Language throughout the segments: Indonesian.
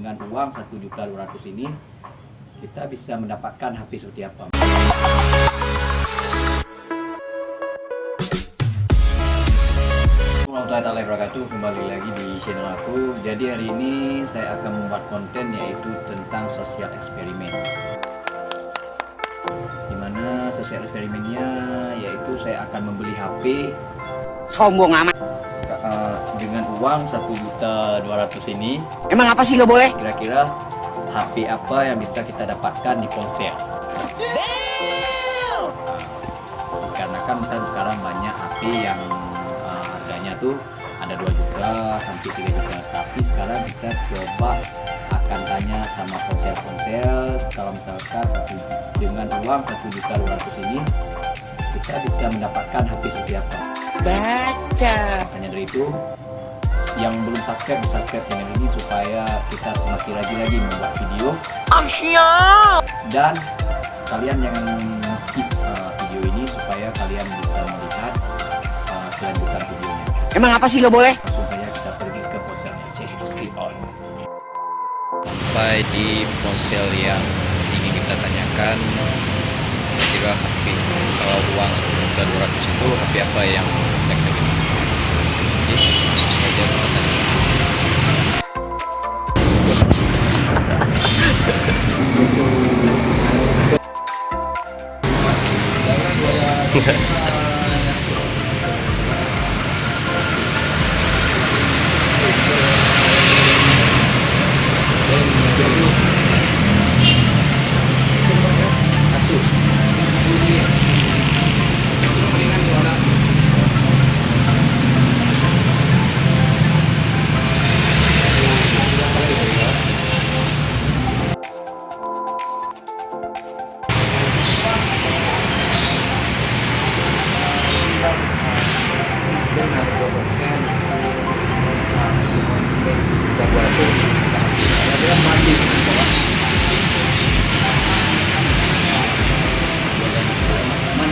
dengan uang 1.200.000 ini kita bisa mendapatkan HP seperti apa. Warahmatullahi wabarakatuh, kembali lagi di channel aku. Jadi hari ini saya akan membuat konten yaitu tentang sosial eksperimen. Dimana sosial eksperimennya yaitu saya akan membeli HP sombong amat dengan uang 1.200.000 ini. Emang apa sih nggak boleh? Kira-kira HP apa yang bisa kita dapatkan di ponsel? Karena kan sekarang banyak HP yang harganya tuh ada 2 juta sampai 3 juta. Tapi sekarang kita coba akan tanya sama ponsel-ponsel, kalau misalkan dengan uang 1.200.000 ini kita bisa mendapatkan HP seperti apa. Baca. Hanya dari itu, yang belum subscribe channel ini supaya kita semakin rajin lagi membuat video. Dan kalian jangan skip video ini supaya kalian bisa melihat kelanjutan videonya. Emang apa sih nggak boleh? Langsung saja kita pergi ke ponsel. Skip on. Sampai di ponsel yang ingin kita tanyakan, kira HP kalau uang 1.200.000 itu HP apa yang saya pilih. Jadi langsung saja kita tanyakan.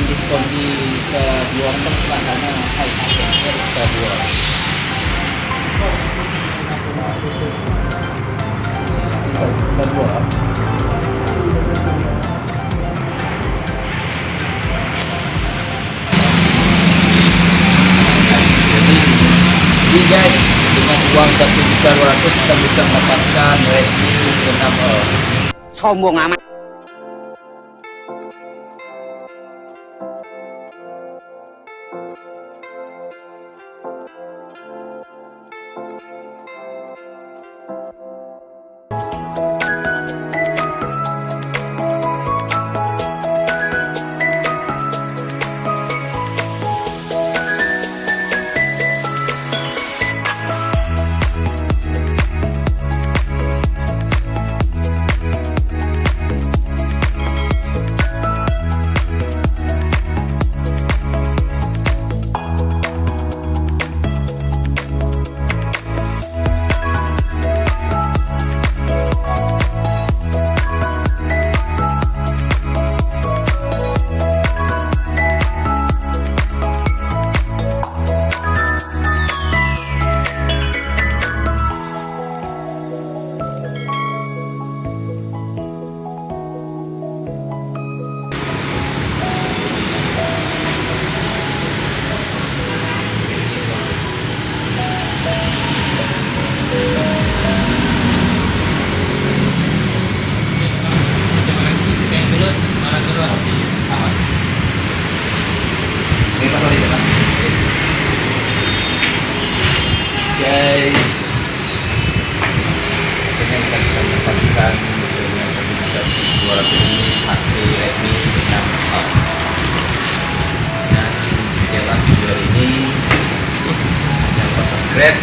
Diskon di sebuah tempat karena harganya sebuah jadi guys, dengan uang 1.200.000 kita bisa mendapatkan Redmi 6A. Sombong amat. Guys, akhirnya kita bisa mendapatkan dengan 1.200.000 HP Redmi 6A. Nah, sekianlah video ini. Jangan lupa subscribe,